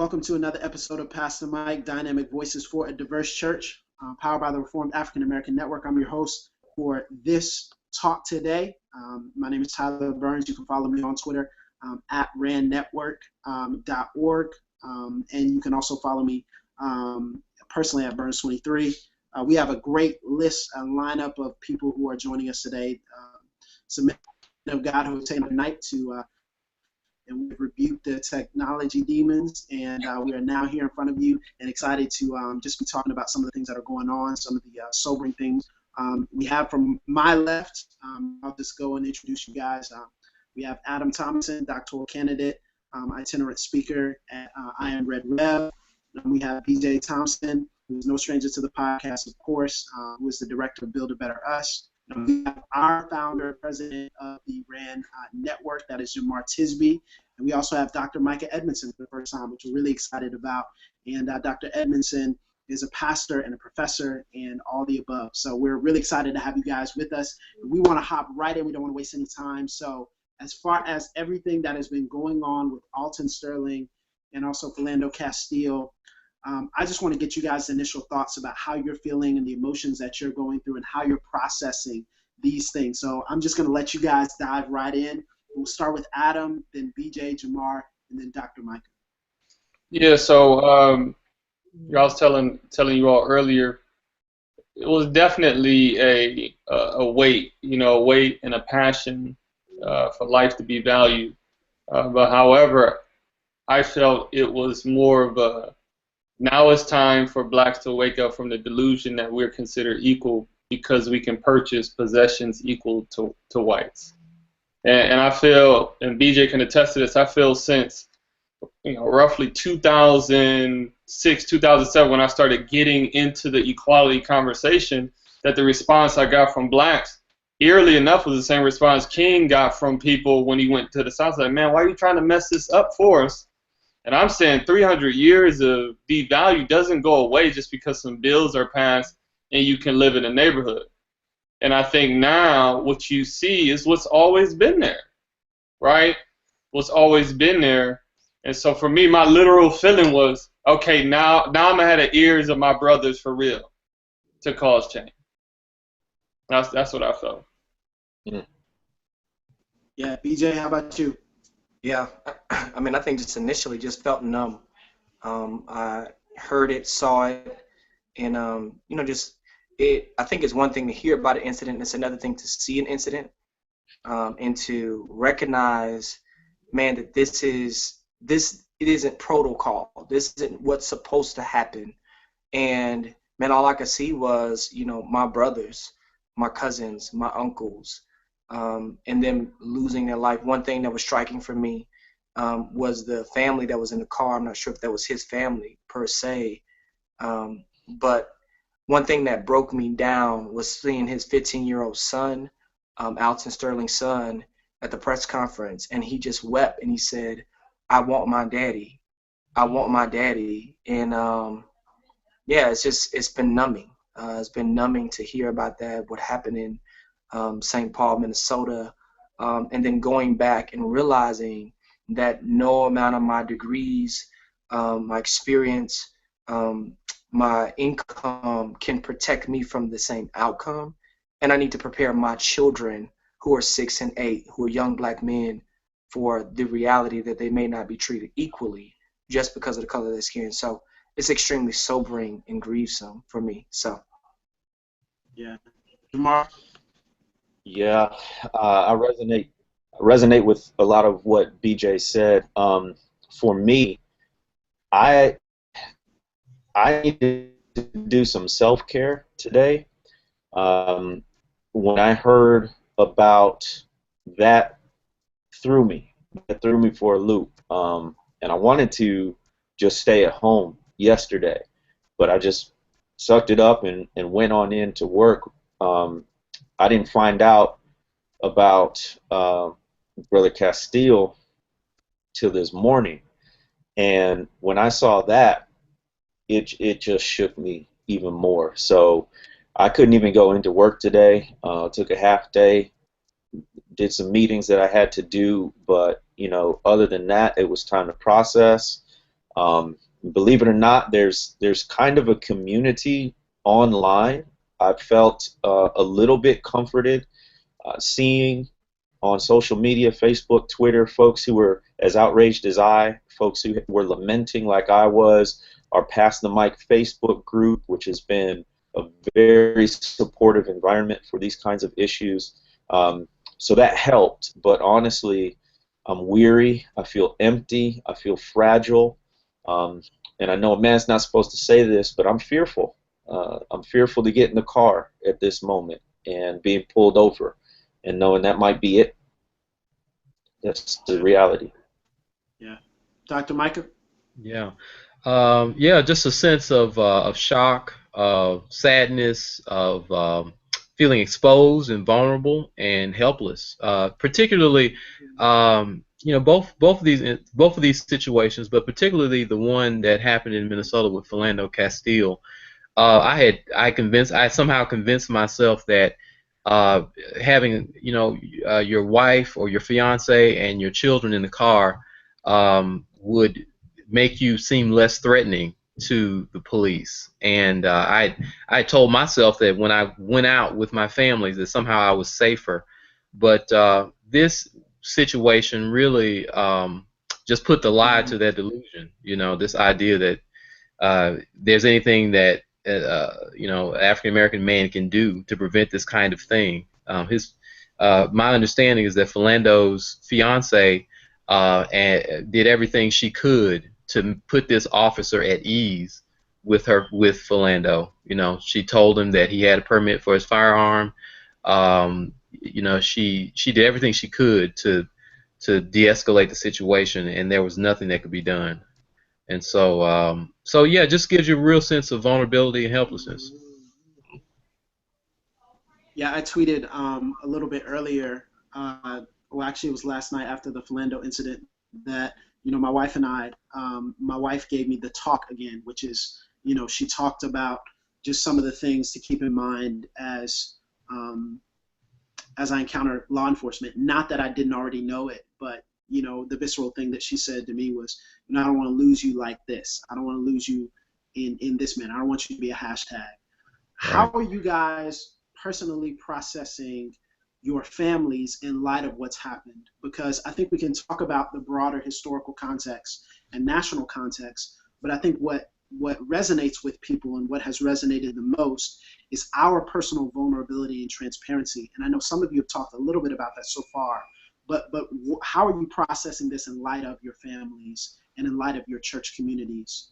Welcome to another episode of Pass the Mic, Dynamic Voices for a Diverse Church, powered by the Reformed African American Network. I'm your host for this talk today. My name is Tyler Burns. You can follow me on Twitter at randnetwork.org, and you can also follow me personally at Burns23. We have a great list and lineup of people who are joining us today. Some men of God who have taken the night to and we've rebuked the technology demons, and we are now here in front of you and excited to just be talking about some of the things that are going on, some of the sobering things. We have from my left, I'll just go and introduce you guys. We have Adam Thompson, doctoral candidate, itinerant speaker at I Am Red Rev. We have BJ Thompson, who's no stranger to the podcast, of course, who is the director of Build a Better Us. We have our founder, president of the RAND network, that is Jamar Tisby. And we also have Dr. Micah Edmondson for the first time, which we're really excited about. And Dr. Edmondson is a pastor and a professor and all the above. So we're really excited to have you guys with us. We want to hop right in. We don't want to waste any time. So as far as everything that has been going on with Alton Sterling and also Philando Castile, I just want to get you guys' initial thoughts about how you're feeling and the emotions that you're going through and how you're processing these things. So I'm just going to let you guys dive right in. We'll start with Adam, then BJ, Jamar, and then Dr. Micah. Yeah, so I was telling you all earlier, it was definitely a weight, a weight and a passion for life to be valued. But however, I felt it was more of a, now it's time for blacks to wake up from the delusion that we're considered equal because we can purchase possessions equal to whites. And I feel, and BJ can attest to this, I feel since roughly 2006, 2007, when I started getting into the equality conversation, that the response I got from blacks, eerily enough, was the same response King got from people when he went to the South. Like, man, why are you trying to mess this up for us? And I'm saying 300 years of devalue doesn't go away just because some bills are passed and you can live in a neighborhood. And I think now what you see is what's always been there, right? What's always been there. And so for me, my literal feeling was, okay, now I'm ahead of ears of my brothers for real to cause change. That's what I felt. Yeah, BJ, how about you? Yeah, I mean, I think just initially just felt numb. I heard it, saw it, and I think it's one thing to hear about an incident, and it's another thing to see an incident, and to recognize, man, that it isn't protocol. This isn't what's supposed to happen. And man, all I could see was, my brothers, my cousins, my uncles, and them losing their life. One thing that was striking for me was the family that was in the car. I'm not sure if that was his family per se, but one thing that broke me down was seeing his 15-year-old son, Alton Sterling's son, at the press conference, and he just wept and he said, "I want my daddy. I want my daddy." And yeah, it's been numbing. It's been numbing to hear about that, what happened in St. Paul, Minnesota, and then going back and realizing that no amount of my degrees, my experience, my income can protect me from the same outcome. And I need to prepare my children who are 6 and 8, who are young black men, for the reality that they may not be treated equally just because of the color of their skin. So it's extremely sobering and grievous for me. So. Yeah. Jamar? Yeah, I resonate with a lot of what BJ said. For me, I needed to do some self-care today. When I heard about that, it threw me for a loop. And I wanted to just stay at home yesterday, but I just sucked it up and went on in to work. I didn't find out about Brother Castile till this morning, and when I saw that, it just shook me even more. So I couldn't even go into work today. Took a half day, did some meetings that I had to do, but other than that, it was time to process. Believe it or not, there's kind of a community online. I felt a little bit comforted seeing on social media, Facebook, Twitter, folks who were as outraged as I, folks who were lamenting like I was. Our Pass the Mic Facebook group, which has been a very supportive environment for these kinds of issues. So that helped, but honestly, I'm weary, I feel empty, I feel fragile, and I know a man's not supposed to say this, but I'm fearful. I'm fearful to get in the car at this moment and being pulled over and knowing that might be it. That's the reality. Yeah. Dr. Micah? Yeah. Yeah, just a sense of shock, of sadness, of feeling exposed and vulnerable and helpless. Particularly, both of these situations, but particularly the one that happened in Minnesota with Philando Castile. I somehow convinced myself that having your wife or your fiance and your children in the car would make you seem less threatening to the police. And I told myself that when I went out with my families that somehow I was safer. But this situation really just put the lie to that delusion. This idea that there's anything that African American man can do to prevent this kind of thing. My understanding is that Philando's fiance did everything she could to put this officer at ease with Philando. She told him that he had a permit for his firearm. She did everything she could to de-escalate the situation, and there was nothing that could be done. And so yeah, it just gives you a real sense of vulnerability and helplessness. Yeah, I tweeted a little bit earlier, well, actually it was last night after the Philando incident, that my wife and I, my wife gave me the talk again, which is, she talked about just some of the things to keep in mind as I encounter law enforcement. Not that I didn't already know it, but the visceral thing that she said to me was, I don't want to lose you like this. I don't want to lose you in this manner. I don't want you to be a hashtag. Right. How are you guys personally processing your families in light of what's happened? Because I think we can talk about the broader historical context and national context, but I think what resonates with people and what has resonated the most is our personal vulnerability and transparency. And I know some of you have talked a little bit about that so far, but how are you processing this in light of your families and in light of your church communities?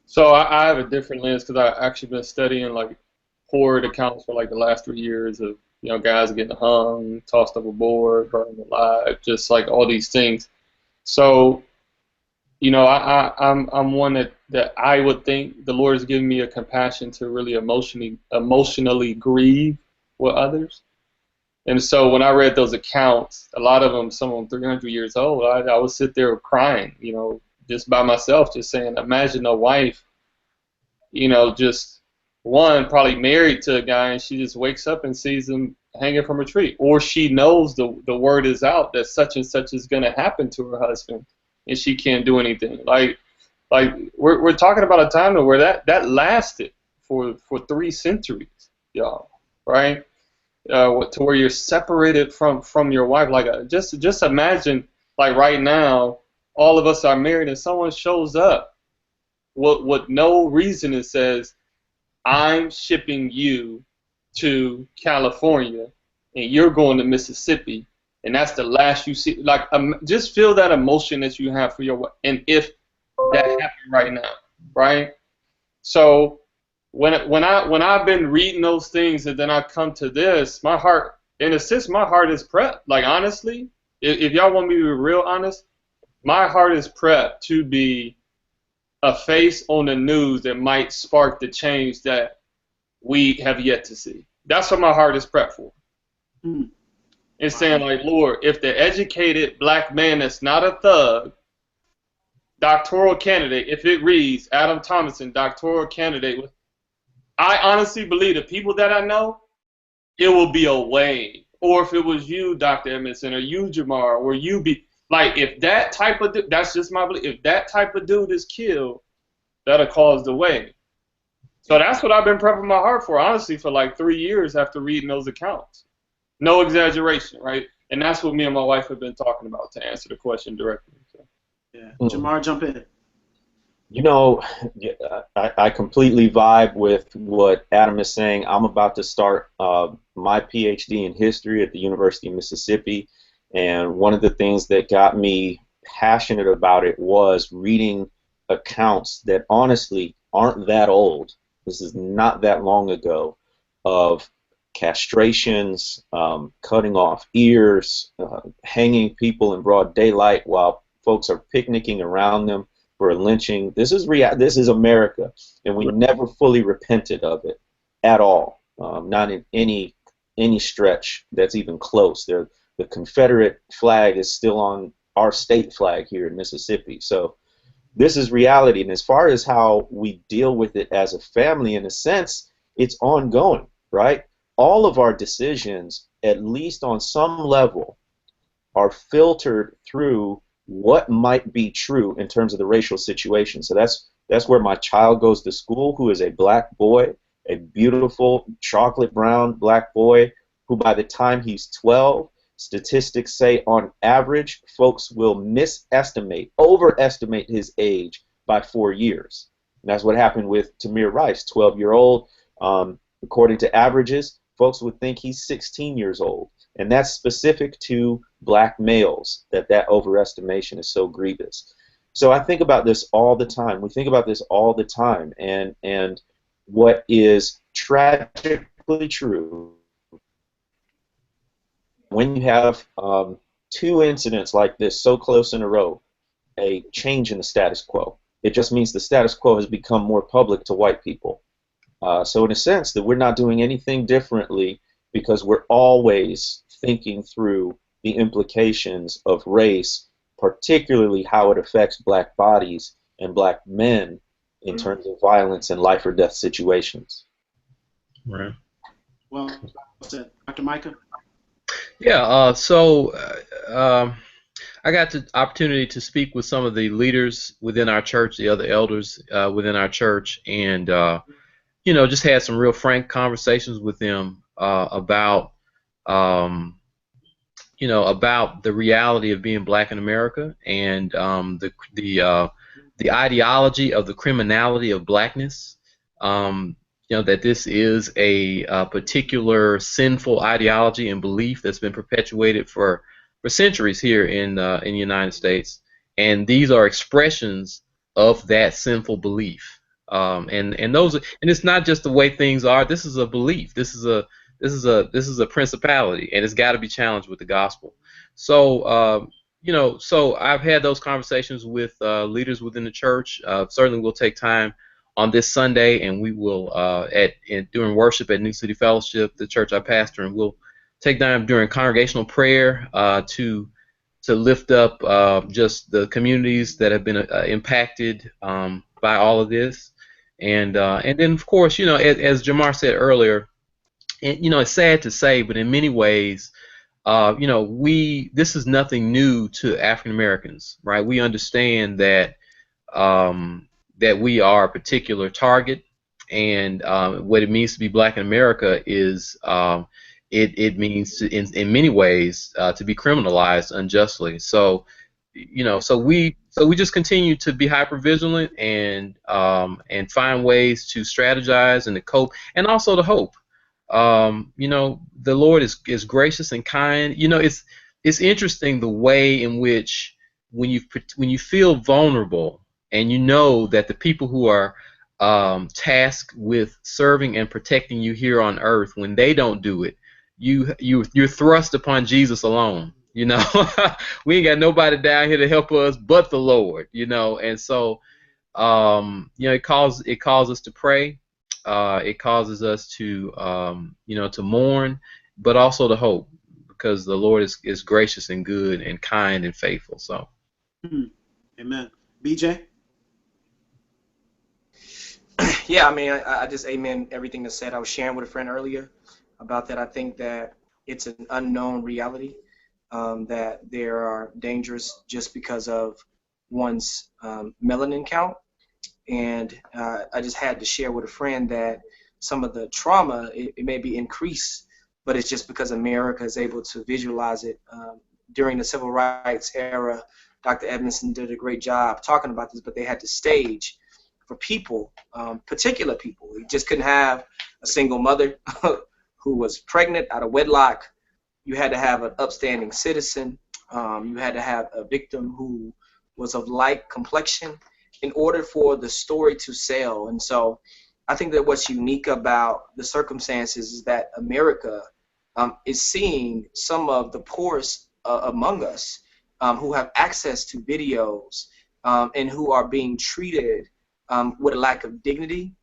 So I have a different lens because I've actually been studying like horror accounts for like the last 3 years of guys getting hung, tossed overboard, burned alive, just like all these things. So I'm one that I would think the Lord has given me a compassion to really emotionally grieve with others. And so when I read those accounts, a lot of them, some of them 300 years old, I would sit there crying, just by myself, just saying, imagine a wife, just one probably married to a guy and she just wakes up and sees him hanging from a tree. Or she knows the word is out that such and such is going to happen to her husband and she can't do anything. Like we're talking about a time where that lasted for 3 centuries, y'all, right? To where you're separated from your wife. Like just imagine, like right now, all of us are married and someone shows up with no reason and says, I'm shipping you to California and you're going to Mississippi, and that's the last you see. Like just feel that emotion that you have for your wife, and if that happened right now, right? So when I've been reading those things and then I come to this, my heart, in a sense, my heart is prepped. Like honestly, if y'all want me to be real honest, my heart is prepped to be a face on the news that might spark the change that we have yet to see. That's what my heart is prepped for. Mm. It's saying like, Lord, if the educated black man that's not a thug, doctoral candidate, if it reads Adam Thomason, doctoral candidate, I honestly believe the people that I know, it will be a wave. Or if it was you, Dr. Edmondson, or you, Jamar, or you be, Like, if that type of dude, that's just my belief. If that type of dude is killed, that'll cause the way. So that's what I've been prepping my heart for, honestly, for like 3 years after reading those accounts. No exaggeration, right? And that's what me and my wife have been talking about, to answer the question directly. So. Yeah. Jamar, jump in. You know, I completely vibe with what Adam is saying. I'm about to start my PhD in history at the University of Mississippi, and one of the things that got me passionate about it was reading accounts that honestly aren't that old. This is not that long ago, of castrations, cutting off ears, hanging people in broad daylight while folks are picnicking around them for a lynching. This is America, and we never fully repented of it at all. Not in any stretch that's even close. The Confederate flag is still on our state flag here in Mississippi. So this is reality, and as far as how we deal with it as a family, in a sense, it's ongoing, right? All of our decisions, at least on some level, are filtered through what might be true in terms of the racial situation. So that's where my child goes to school, who is a black boy, a beautiful chocolate brown black boy, who by the time he's 12, statistics say on average folks will overestimate his age by 4 years. And that's what happened with Tamir Rice, 12-year-old. According to averages, folks would think he's 16 years old. And that's specific to black males, that overestimation is so grievous. So I think about this all the time. We think about this all the time. And what is tragically true, when you have two incidents like this so close in a row, a change in the status quo, it just means the status quo has become more public to white people. So in a sense that we're not doing anything differently, because we're always thinking through the implications of race, particularly how it affects black bodies and black men in terms of violence and life or death situations. Right. Well said. Dr. Micah? Yeah, I got the opportunity to speak with some of the leaders within our church, the other elders within our church, and just had some real frank conversations with them about about the reality of being black in America, and the ideology of the criminality of blackness. That this is a particular sinful ideology and belief that's been perpetuated for centuries here in the United States, and these are expressions of that sinful belief. And it's not just the way things are. This is a belief. This is a principality, and it's got to be challenged with the gospel. So so I've had those conversations with leaders within the church. Certainly, we'll take time on this Sunday, and we will during worship at New City Fellowship, the church I pastor, and we'll take time during congregational prayer to lift up just the communities that have been impacted by all of this, and then of course, as Jamar said earlier, and it's sad to say, but in many ways, this is nothing new to African Americans, right? We understand that that we are a particular target, and what it means to be black in America is it means in many ways to be criminalized unjustly. So so we just continue to be hyper vigilant and find ways to strategize and to cope, and also to hope. The Lord is gracious and kind. It's interesting the way in which when you feel vulnerable, and you know that the people who are tasked with serving and protecting you here on earth, when they don't do it, you're thrust upon Jesus alone. We ain't got nobody down here to help us but the Lord. And so it calls us to pray. It causes us to to mourn, but also to hope, because the Lord is gracious and good and kind and faithful. So, Amen. BJ? Yeah, I mean, I just amen everything that's said. I was sharing with a friend earlier about that. I think that it's an unknown reality. that there are dangers just because of one's melanin count. And I just had to share with a friend that some of the trauma, it may be increased, but it's just because America is able to visualize it. During the civil rights era, Dr. Edmondson did a great job talking about this, but they had to stage for people, particular people. You just couldn't have a single mother who was pregnant out of wedlock. You had to have an upstanding citizen. You had to have a victim who was of light complexion in order for the story to sell. And so I think that what's unique about the circumstances is that America is seeing some of the poorest among us who have access to videos and who are being treated with a lack of dignity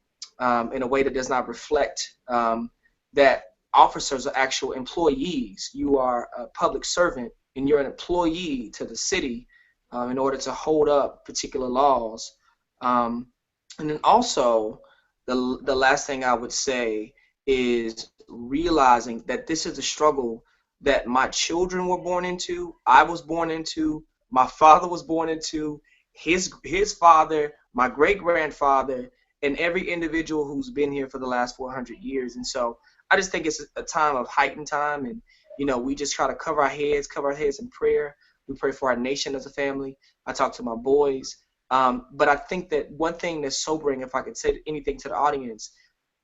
in a way that does not reflect that officers are actual employees. You are a public servant and you're an employee to the city in order to hold up particular laws. And then also, the last thing I would say is realizing that this is a struggle that my children were born into, I was born into, my father was born into, his father, my great-grandfather, and every individual who's been here for the last 400 years. And so I just think it's a time of heightened time, and we just try to cover our heads in prayer. We pray for our nation as a family. I talk to my boys. But I think that one thing that's sobering, if I could say anything to the audience,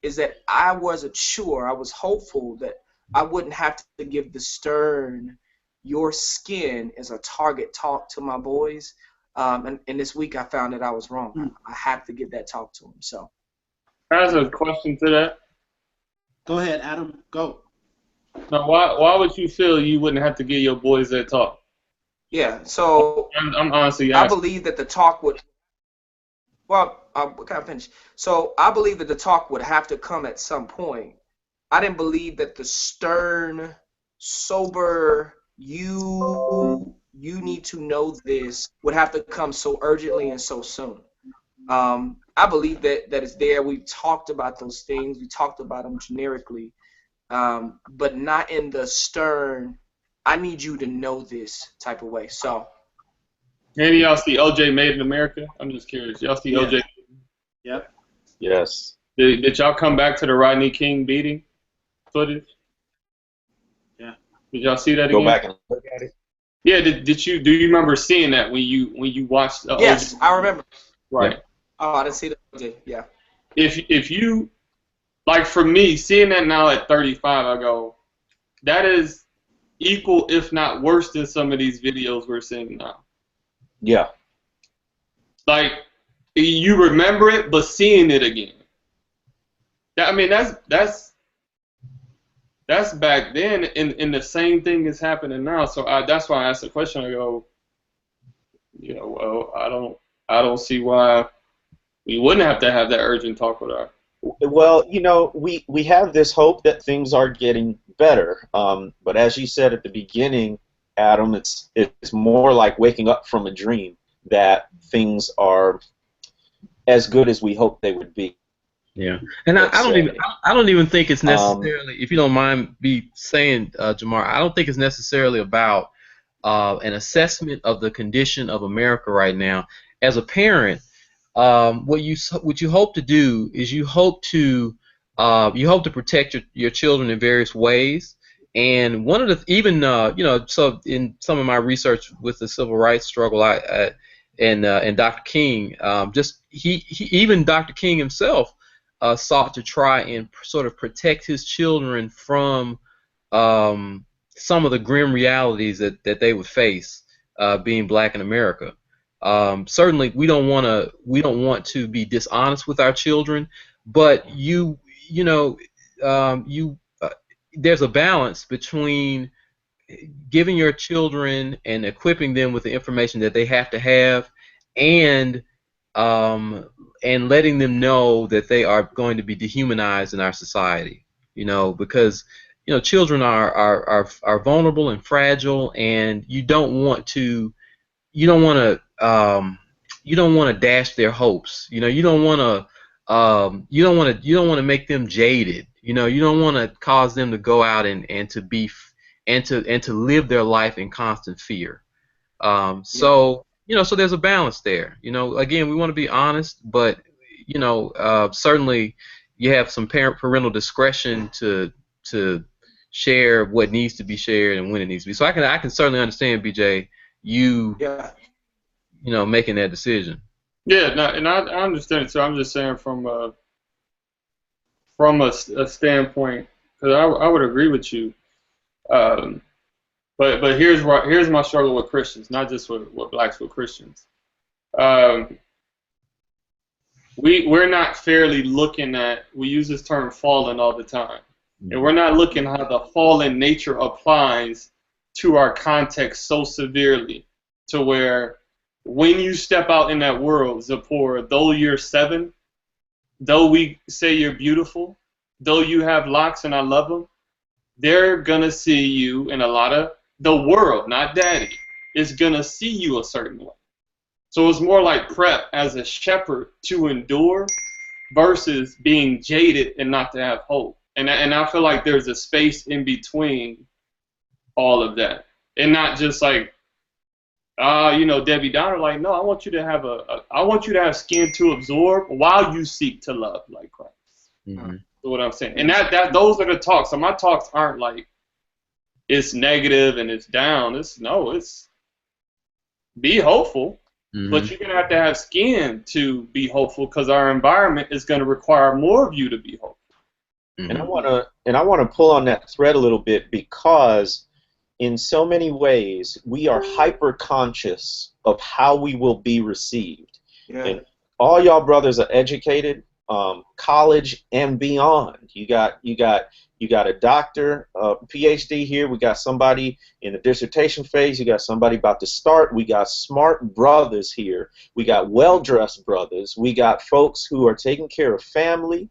is that I wasn't sure, I was hopeful that I wouldn't have to give the stern, your skin is a target talk to my boys. And this week I found that I was wrong. I have to give that talk to them. So, There's a question to that. Go ahead, Adam. Go. Now, why would you feel you wouldn't have to give your boys that talk? Yeah, so I'm honestly I asking. believe that the talk would, well, can I finish? So I believe that the talk would have to come at some point. I didn't believe that the stern, sober, you need to know this would have to come so urgently and so soon. I believe that it's there. We've talked about those things. We talked about them generically, but not in the stern, I need you to know this type of way. So, Any of y'all see OJ Made in America? I'm just curious. Y'all see OJ? Yep. Yes. Did y'all come back to the Rodney King beating footage? Yeah. Did y'all see that Go again? back and look at it. Yeah. Do you remember seeing that when you watched? yes, OJ? I remember. Right. Oh, I didn't see that. Yeah. If you, like, for me, seeing that now at 35, I go, that is equal, if not worse, than some of these videos we're seeing now. Yeah. Like, you remember it, but seeing it again. That's back then, and the same thing is happening now. So that's why I asked the question. I go, well, I don't see why we wouldn't have to have that urgent talk with our. Well, we have this hope that things are getting better. But as you said at the beginning, Adam, it's more like waking up from a dream that things are as good as we hope they would be. Yeah, and I don't even think it's necessarily, if you don't mind me saying, Jamar, I don't think it's necessarily about an assessment of the condition of America right now. As a parent, what you hope to do is you hope to protect your children in various ways. And one of the so in some of my research with the civil rights struggle, and Dr. King, even Dr. King himself sought to try and sort of protect his children from some of the grim realities that they would face being black in America. Certainly, we don't want to be dishonest with our children, but there's a balance between giving your children and equipping them with the information that they have to have, and letting them know that they are going to be dehumanized in our society. Because children are vulnerable and fragile, and you don't want to dash their hopes. You don't want to make them jaded. You don't want to cause them to go out and to be and to live their life in constant fear. So so there's a balance there. Again, we want to be honest, but certainly you have some parental discretion to share what needs to be shared and when it needs to be. So I can certainly understand, BJ, you making that decision. Yeah, no, and I understand it too. I'm just saying from a standpoint, because I would agree with you. But here's my struggle with Christians, not just with blacks, with Christians. We're not fairly looking at, we use this term fallen all the time, and we're not looking how the fallen nature applies to our context so severely to where when you step out in that world, Zipporah, though you're 7, though we say you're beautiful, though you have locks and I love them, they're going to see you in a lot of, the world, not daddy, is going to see you a certain way. So it's more like prep as a shepherd to endure versus being jaded and not to have hope. And I feel like there's a space in between all of that. And not just like, Debbie Downer, like, no, I want you to have skin to absorb while you seek to love like Christ. Mm-hmm. That's what I'm saying. And that those are the talks. So my talks aren't like it's negative and it's down. It's be hopeful, but you're gonna have to have skin to be hopeful because our environment is gonna require more of you to be hopeful. And I wanna pull on that thread a little bit because in so many ways we are hyper conscious of how we will be received. Yeah. And all y'all brothers are educated, college and beyond. You got a doctor, PhD here. We got somebody in the dissertation phase. You got somebody about to start. We got smart brothers here. We got well-dressed brothers. We got folks who are taking care of family.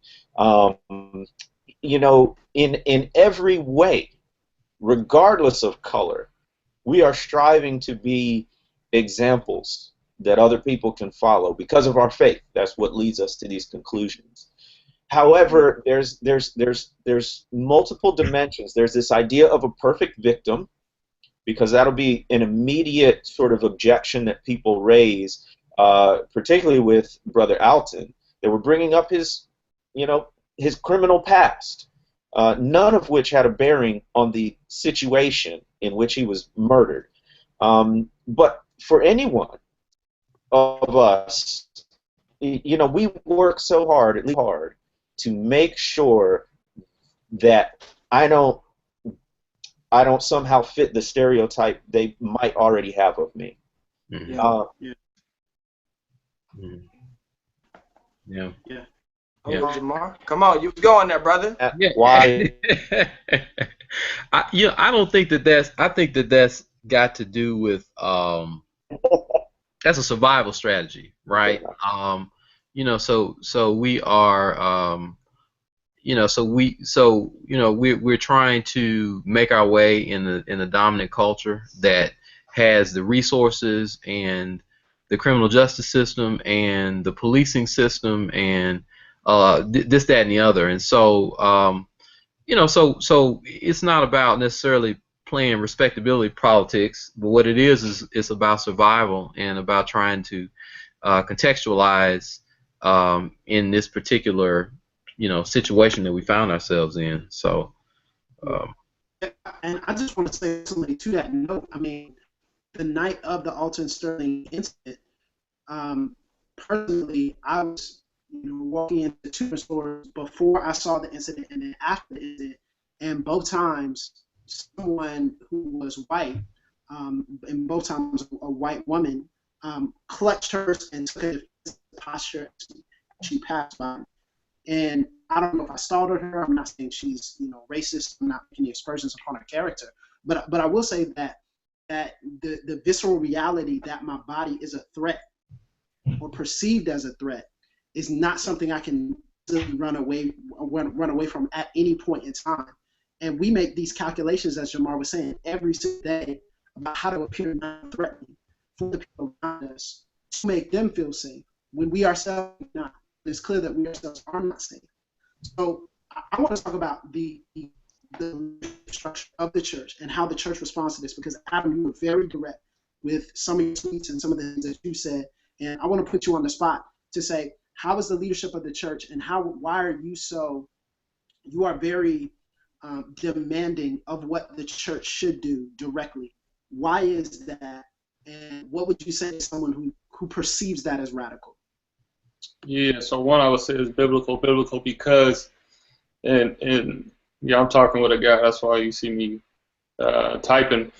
In every way, regardless of color, we are striving to be examples that other people can follow because of our faith. That's what leads us to these conclusions. However, there's multiple dimensions. There's this idea of a perfect victim, because that'll be an immediate sort of objection that people raise, particularly with Brother Alton. They were bringing up his criminal past, none of which had a bearing on the situation in which he was murdered. But for anyone of us, we work so hard, at least hard, to make sure that I don't somehow fit the stereotype they might already have of me. Mm-hmm. Yeah. Jamar, come on, you going there, brother? Why? I don't think that I think that's got to do with that's a survival strategy, right? So we are we're trying to make our way in the dominant culture that has the resources and the criminal justice system and the policing system and this, that, and the other. And so so it's not about necessarily playing respectability politics, but what it is it's about survival and about trying to contextualize in this particular situation that we found ourselves in. So and I just want to say something to that note. I mean, the night of the Alton Sterling incident, personally, I was walking into 2 stores before I saw the incident and then after the incident, and both times someone who was white, and both times a white woman, clutched hers and took a posture. She passed by. And I don't know if I startled her. I'm not saying she's racist. I'm not making any aspersions upon her character. But I will say that the visceral reality that my body is a threat or perceived as a threat is not something I can run away from at any point in time. And we make these calculations, as Jamar was saying, every single day about how to appear non-threatening for the people around us to make them feel safe when we ourselves are not. It's clear that we ourselves are not safe. So I want to talk about the structure of the church and how the church responds to this, because Adam, you were very direct with some of your tweets and some of the things that you said, and I want to put you on the spot to say, how is the leadership of the church, and why are you are very demanding of what the church should do directly. Why is that, and what would you say to someone who perceives that as radical? Yeah, so one I would say is biblical because, and yeah, I'm talking with a guy, that's why you see me typing.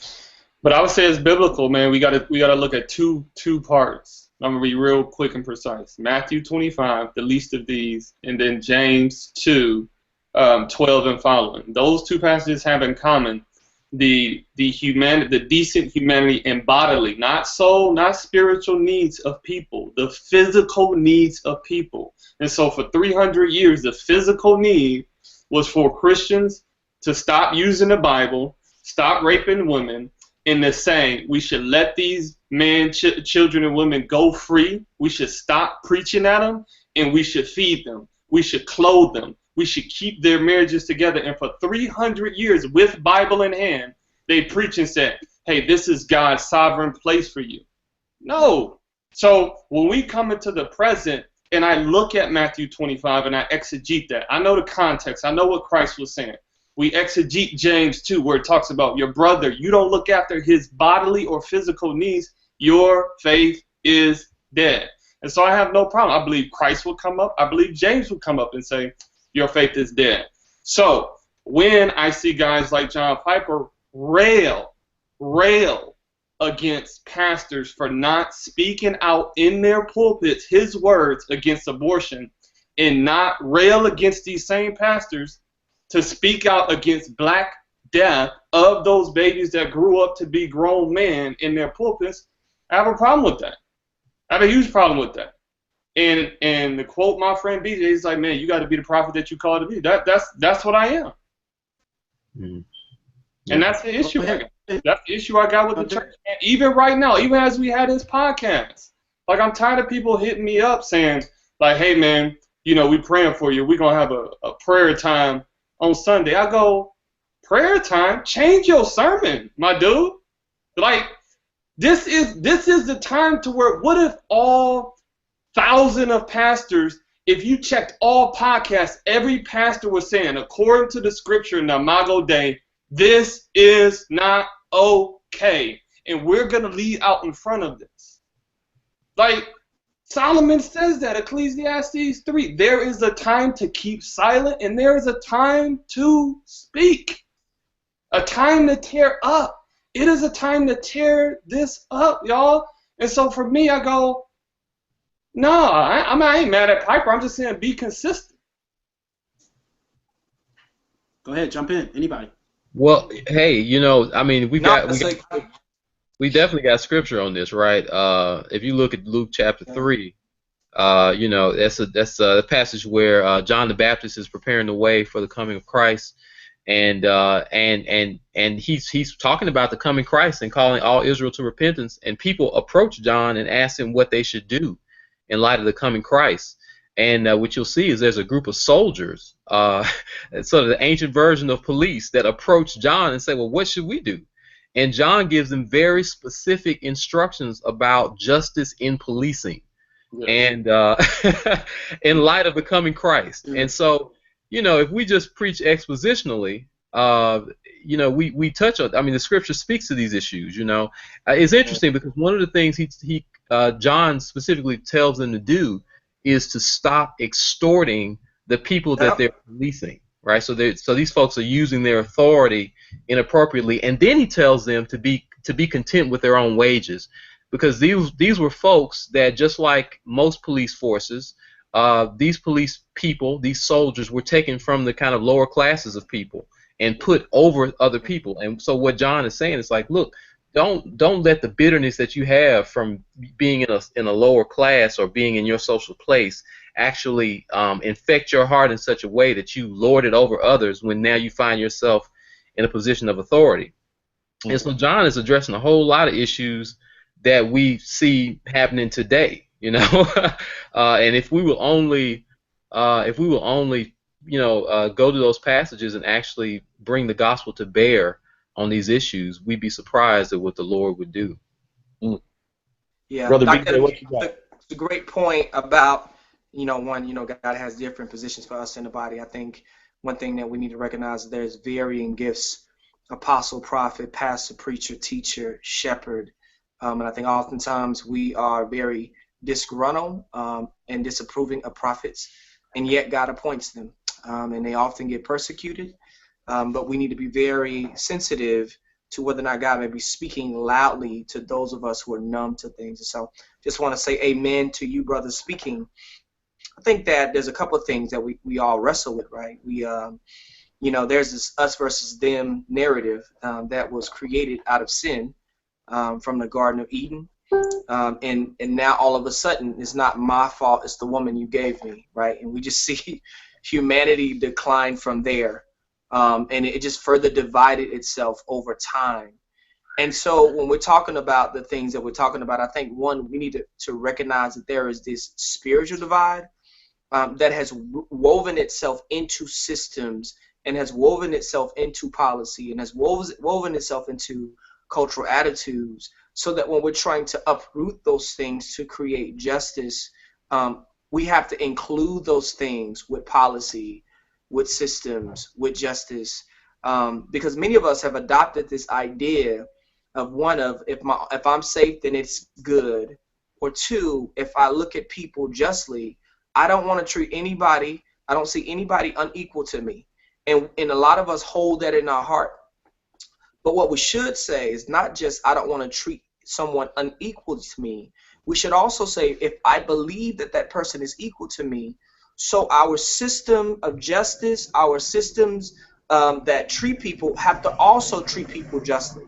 But I would say it's biblical, man. We gotta look at two parts. I'm gonna be real quick and precise. Matthew 25, the least of these, and then James 2, 12 and following. Those two passages have in common the decent humanity and bodily, not soul, not spiritual needs of people, the physical needs of people. And so for 300 years, the physical need was for Christians to stop using the Bible, stop raping women, and to say we should let these men, children, and women go free. We should stop preaching at them, and we should feed them. We should clothe them. We should keep their marriages together. And for 300 years, with Bible in hand, they preach and said, hey, this is God's sovereign place for you. No. So when we come into the present and I look at Matthew 25 and I exegete that, I know the context. I know what Christ was saying. We exegete James 2, where it talks about your brother. You don't look after his bodily or physical needs. Your faith is dead. And so I have no problem. I believe Christ will come up. I believe James will come up and say, your faith is dead. So when I see guys like John Piper rail against pastors for not speaking out in their pulpits his words against abortion, and not rail against these same pastors to speak out against black death of those babies that grew up to be grown men in their pulpits, I have a problem with that. I have a huge problem with that. And to quote my friend BJ, he's like, man, you got to be the prophet that you called to be. That's what I am. Mm. And that's the issue. That's the issue I got with the church. And even right now, even as we had this podcast, like I'm tired of people hitting me up saying, like, hey man, you know, we praying for you. We're gonna have a prayer time on Sunday. I go, prayer time? Change your sermon, my dude. Like, this is the time to where, what if all 1,000 of pastors, if you checked all podcasts, every pastor was saying, according to the scripture in the Imago Dei, this is not okay. And we're going to lead out in front of this. Like, Solomon says that, Ecclesiastes 3. There is a time to keep silent, and there is a time to speak. A time to tear up. It is a time to tear this up, y'all. And so for me, I go, no, I ain't mad at Piper. I'm just saying be consistent. Go ahead, jump in. Anybody? Well, hey, you know, I mean, we definitely got scripture on this, right? If you look at Luke chapter 3, you know, that's a passage where John the Baptist is preparing the way for the coming of Christ, and he's talking about the coming Christ and calling all Israel to repentance. And people approach John and ask him what they should do in light of the coming Christ. And what you'll see is there's a group of soldiers, sort of the ancient version of police, that approach John and say, well, what should we do? And John gives them very specific instructions about justice in policing, and in light of the coming Christ. And so, you know, if we just preach expositionally, you know, we touch on, I mean, the scripture speaks to these issues, you know. It's interesting because one of the things John specifically tells them to do is to stop extorting the people that they're policing, right? So these folks are using their authority inappropriately, and then he tells them to be content with their own wages, because these were folks that, just like most police forces, these police people, these soldiers, were taken from the kind of lower classes of people and put over other people. And so what John is saying is like, look, don't let the bitterness that you have from being in a lower class or being in your social place actually infect your heart in such a way that you lord it over others when now you find yourself in a position of authority. Mm-hmm. And so John is addressing a whole lot of issues that we see happening today, you know. And if we will only go to those passages and actually bring the gospel to bear on these issues, we'd be surprised at what the Lord would do. Mm. Yeah, Brother Dr. BJ, what you got? It's a great point about, God has different positions for us in the body. I think one thing that we need to recognize is there's varying gifts: apostle, prophet, pastor, preacher, teacher, shepherd. And I think oftentimes we are very disgruntled and disapproving of prophets, and yet God appoints them. And they often get persecuted. But we need to be very sensitive to whether or not God may be speaking loudly to those of us who are numb to things. And so just want to say amen to you, brothers, speaking. I think that there's a couple of things that we all wrestle with, right? There's this us versus them narrative that was created out of sin from the Garden of Eden. And now all of a sudden, it's not my fault, it's the woman you gave me, right? And we just see humanity decline from there. And it just further divided itself over time. And so when we're talking about the things that we're talking about, I think, one, we need to recognize that there is this spiritual divide that has woven itself into systems and has woven itself into policy and has woven itself into cultural attitudes, so that when we're trying to uproot those things to create justice, we have to include those things with policy, with systems, with justice, because many of us have adopted this idea of, one, of if I'm safe, then it's good, or two, if I look at people justly, I don't want to treat anybody, I don't see anybody unequal to me, and a lot of us hold that in our heart. But what we should say is not just I don't want to treat someone unequal to me. We should also say, if I believe that that person is equal to me, so our system of justice, our systems that treat people have to also treat people justly.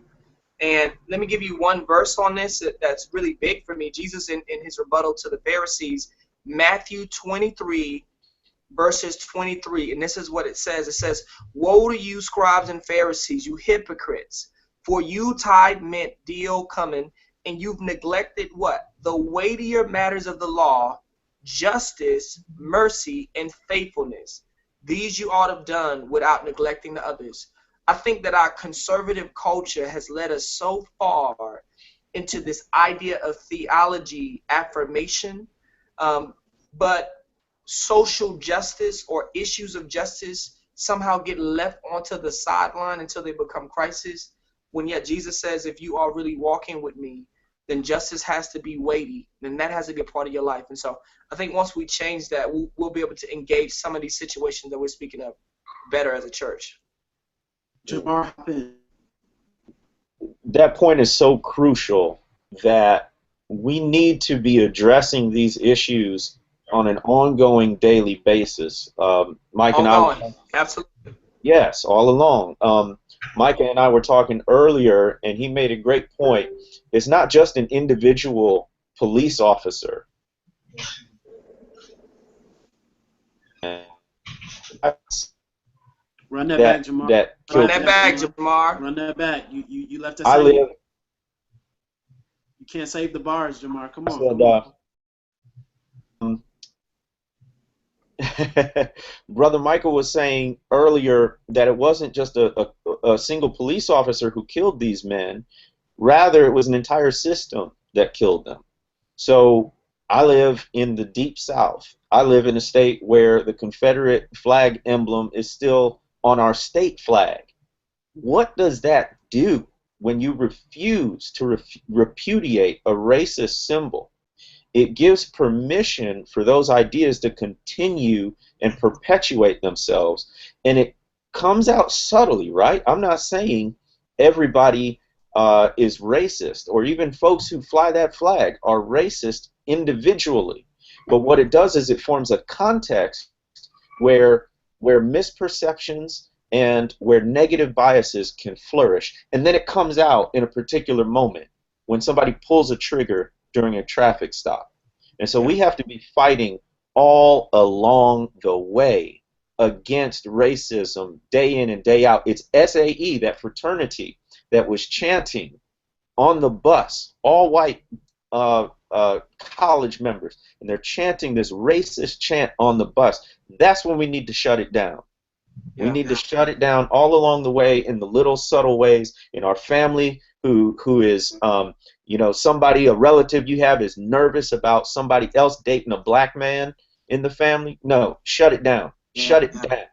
And let me give you one verse on this that's really big for me. Jesus, in his rebuttal to the Pharisees, Matthew 23, verses 23, and this is what it says. It says, "Woe to you, scribes and Pharisees, you hypocrites, for you tithe, mint, deal, cumin, and you've neglected what? The weightier matters of the law, justice, mercy, and faithfulness. These you ought to have done without neglecting the others." I think that our conservative culture has led us so far into this idea of theology affirmation, but social justice or issues of justice somehow get left onto the sideline until they become crisis, when yet Jesus says, if you are really walking with me, then justice has to be weighty, and that has to be a part of your life. And so I think once we change that, we'll be able to engage some of these situations that we're speaking of better as a church. Jamar, That point is so crucial that we need to be addressing these issues on an ongoing daily basis. Mike and I, absolutely. yes, all along. Micah and I were talking earlier, and he made a great point. It's not just an individual police officer. Run that back, Jamar. Run that back, Jamar. Run that back. You left us. You can't save the bars, Jamar. Come on. Brother Michael was saying earlier that it wasn't just a single police officer who killed these men. Rather, it was an entire system that killed them. So I live in the deep South. I live in a state where the Confederate flag emblem is still on our state flag. What does that do when you refuse to repudiate a racist symbol? It gives permission for those ideas to continue and perpetuate themselves, and it comes out subtly, right? I'm not saying everybody is racist, or even folks who fly that flag are racist individually, but what it does is it forms a context where misperceptions and where negative biases can flourish, and then it comes out in a particular moment when somebody pulls a trigger during a traffic stop. And so we have to be fighting all along the way against racism day in and day out. It's SAE, that fraternity that was chanting on the bus, all white college members, and they're chanting this racist chant on the bus. That's when we need to shut it down. We need to shut it down all along the way in the little subtle ways. In our family, who is you know, somebody, a relative you have is nervous about somebody else dating a black man in the family. No, shut it down. Shut it down.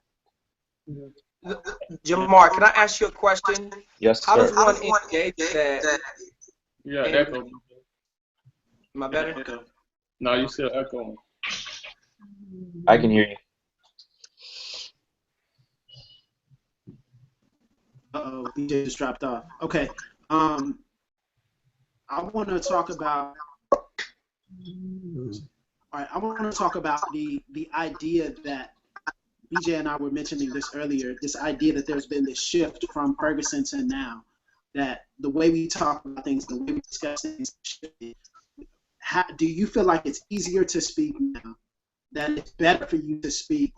Jamar, can I ask you a question? Yes, How sir. does one engage that? Yeah, echo. Am I better? No, you still echoing. I can hear you. Uh-oh, DJ just dropped off. Okay. I want to talk about. All right, I want to talk about the idea that BJ and I were mentioning this earlier. This idea that there's been this shift from Ferguson to now, that the way we talk about things, the way we discuss things, shifted. Do you feel like it's easier to speak now? That it's better for you to speak?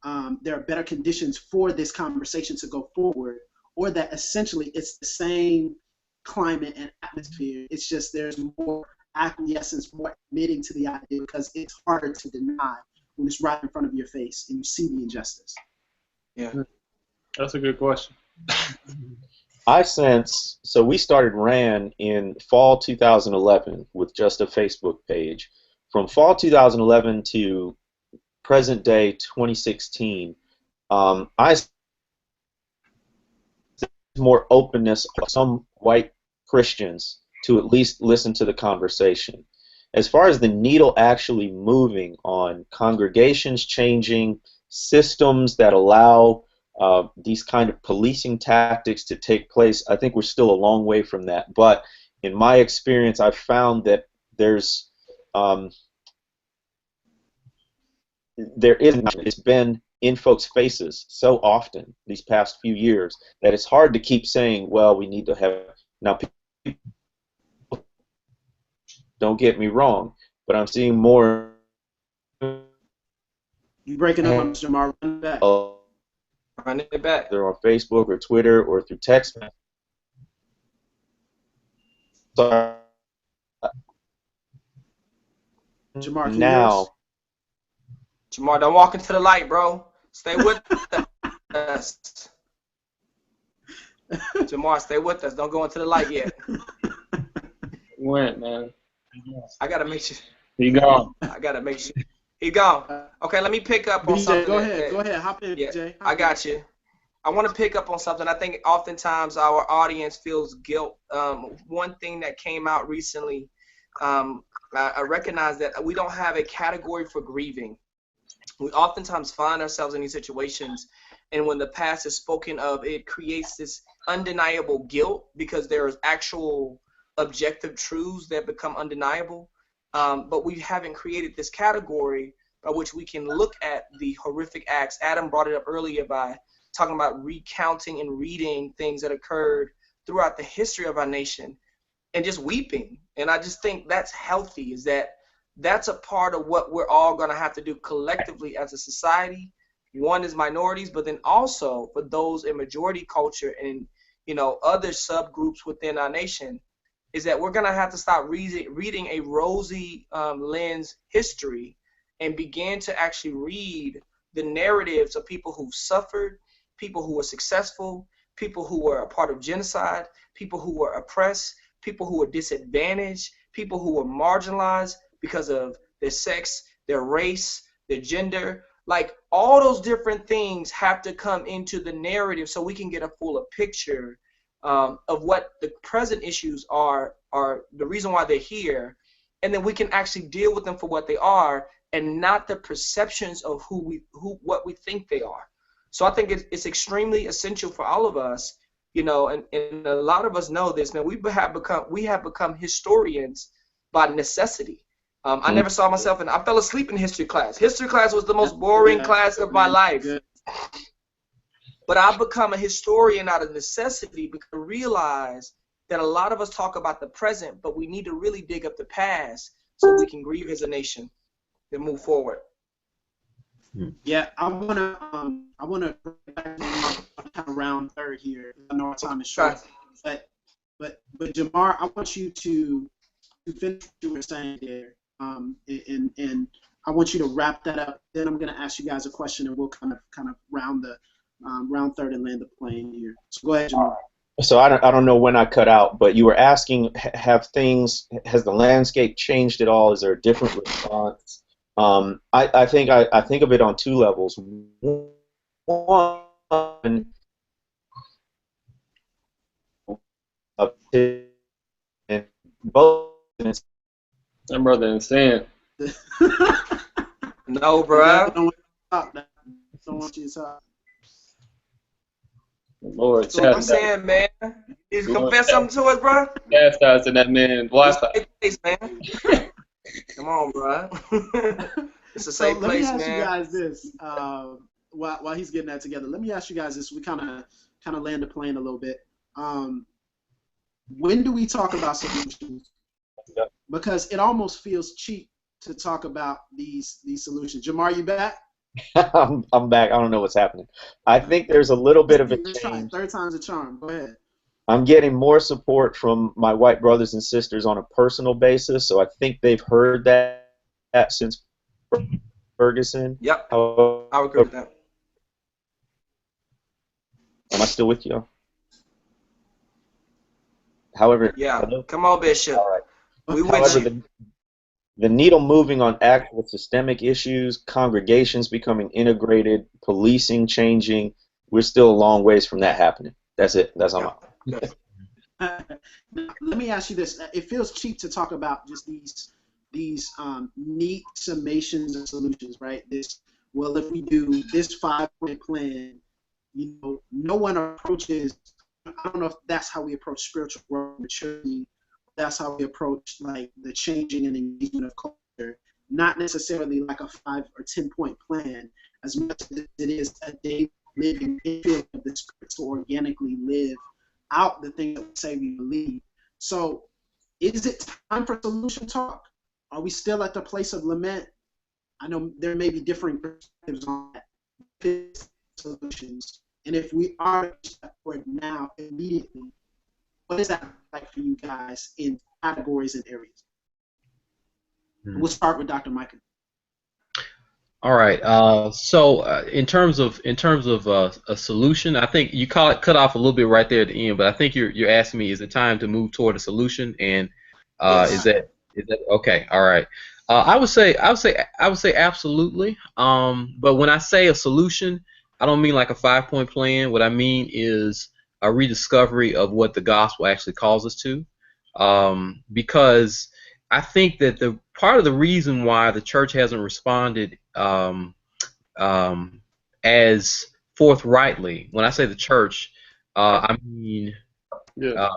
There are better conditions for this conversation to go forward, or that essentially it's the same climate and atmosphere. It's just there's more acquiescence, more admitting to the idea because it's harder to deny when it's right in front of your face and you see the injustice. Yeah, that's a good question. I sense, so we started RAN in fall 2011 with just a Facebook page. From fall 2011 to present day 2016, I sense more openness of some white Christians to at least listen to the conversation. As far as the needle actually moving on congregations changing, systems that allow these kind of policing tactics to take place, I think we're still a long way from that. But in my experience, I've found that it's been in folks' faces so often these past few years that it's hard to keep saying, well, we need to have, now people, don't get me wrong, but I'm seeing more. You breaking up on Jamar? Run back. run it back. Either on Facebook or Twitter or through text. So Jamar, can you hear now, us? Jamar, don't walk into the light, bro. Stay with us. Jamar, stay with us. Don't go into the light yet. Went, man. I gotta make sure. He gone. I gotta make sure. He gone. Okay, let me pick up on BJ, something. go ahead. Hop in, Yeah, BJ. I got you. I want to pick up on something. I think oftentimes our audience feels guilt. One thing that came out recently, I recognize that we don't have a category for grieving. We oftentimes find ourselves in these situations, and when the past is spoken of, it creates this undeniable guilt because there is actual objective truths that become undeniable. But we haven't created this category by which we can look at the horrific acts. Adam brought it up earlier by talking about recounting and reading things that occurred throughout the history of our nation and just weeping. And I just think that's healthy, is that's a part of what we're all going to have to do collectively as a society. One is minorities, but then also for those in majority culture and, you know, other subgroups within our nation, is that we're going to have to stop reading a rosy lens history and begin to actually read the narratives of people who've suffered, people who were successful, people who were a part of genocide, people who were oppressed, people who were disadvantaged, people who were marginalized because of their sex, their race, their gender. Like, all those different things have to come into the narrative so we can get a fuller picture of what the present issues are the reason why they're here, and then we can actually deal with them for what they are and not the perceptions of what we think they are. So I think it's extremely essential for all of us, you know, and a lot of us know this, man. We have become historians by necessity. I never saw myself, and I fell asleep in history class. History class was the most boring class of my life. But I've become a historian out of necessity because I realize that a lot of us talk about the present, but we need to really dig up the past so we can grieve as a nation and move forward. Yeah, I wanna bring back kind of round third here. I know our time is short, but Jamar, I want you to to finish what you were saying there, and I want you to wrap that up. Then I'm going to ask you guys a question, and we'll kind of round the round third and land the plane here. So go ahead, Jamal. So I don't know when I cut out, but you were asking, has the landscape changed at all? Is there a different response? I think of it on two levels. One, and both. That brother insane. No, bro. Don't want you to talk. Lord, That's what I'm saying, man. You confess something to us, bro. Chastising that man. Watch that. Safe place, man. Come on, bro. It's a safe Let place, me ask man. you guys this. While he's getting that together, let me ask you guys this. We kind of land the plane a little bit. When do we talk about solutions? Because it almost feels cheap to talk about these solutions. Jamar, you back? I'm back. I don't know what's happening. I think there's a little bit of a change. Third time's a charm. Go ahead. I'm getting more support from my white brothers and sisters on a personal basis, so I think they've heard that since Ferguson. Yep. I would agree with that. Am I still with you? However, yeah. Hello? Come on, Bishop. All right. We with However, you. the needle moving on actual systemic issues, congregations becoming integrated, policing changing, we're still a long ways from that happening. That's it. That's all. Let me ask you this. It feels cheap to talk about just these neat summations and solutions, right? Well, if we do this 5-point plan, no one approaches. I don't know if that's how we approach spiritual growth, maturity. That's how we approach like the changing and engagement of culture. Not necessarily like a 5 or 10-point plan, as much as it is a day living in of the spirit to organically live out the things that we say we believe. So, is it time for solution talk? Are we still at the place of lament? I know there may be different perspectives on that. Solutions. And if we are for it now, immediately, what is that like for you guys in categories and areas? We'll start with Dr. Micah. All right. So in terms of a solution, I think you cut off a little bit right there at the end, but I think you're asking me, is it time to move toward a solution? And Yes. is that okay? All right. I would say absolutely. But when I say a solution, I don't mean like a 5-point plan. What I mean is a rediscovery of what the gospel actually calls us to, because I think that the part of the reason why the church hasn't responded as forthrightly, when I say the church, I mean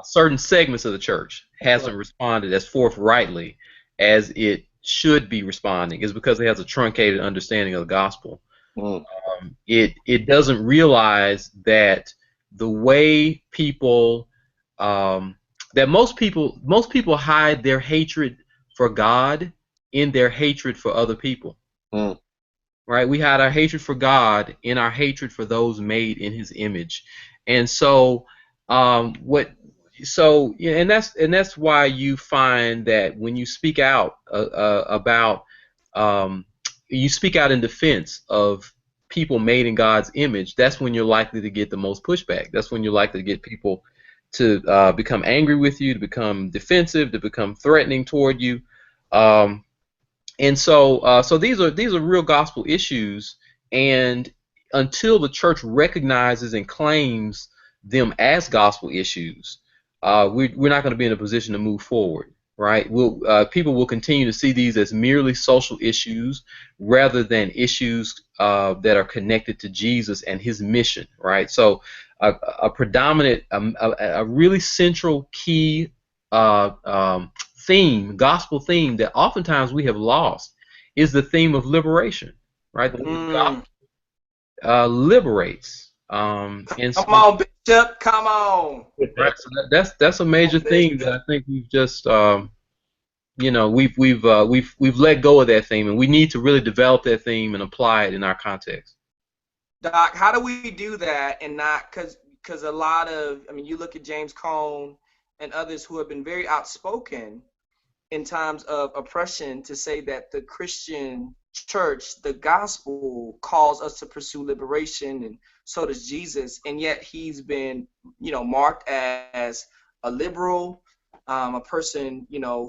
certain segments of the church hasn't responded as forthrightly as it should be responding, is because it has a truncated understanding of the gospel. It doesn't realize that the way people that most people hide their hatred for God in their hatred for other people. Right? We hide our hatred for God in our hatred for those made in His image, and so and that's why you find that when you speak out you speak out in defense of people made in God's image, that's when you're likely to get the most pushback. That's when you're likely to get people to become angry with you, to become defensive, to become threatening toward you. And so these are real gospel issues, and until the church recognizes and claims them as gospel issues, we're not going to be in a position to move forward. Right? People will continue to see these as merely social issues rather than issues that are connected to Jesus and His mission. Right? So a predominant, a really central key theme, gospel theme that oftentimes we have lost is the theme of liberation. Right? The gospel liberates. And so, come on, Bishop. Come on. Right, so that's a major thing that I think we've just we've let go of that theme, and we need to really develop that theme and apply it in our context. Doc, how do we do that and not because a lot of, I mean, you look at James Cone and others who have been very outspoken in times of oppression to say that the Christian church, the gospel, calls us to pursue liberation, and so does Jesus, and yet he's been, marked as a liberal, a person,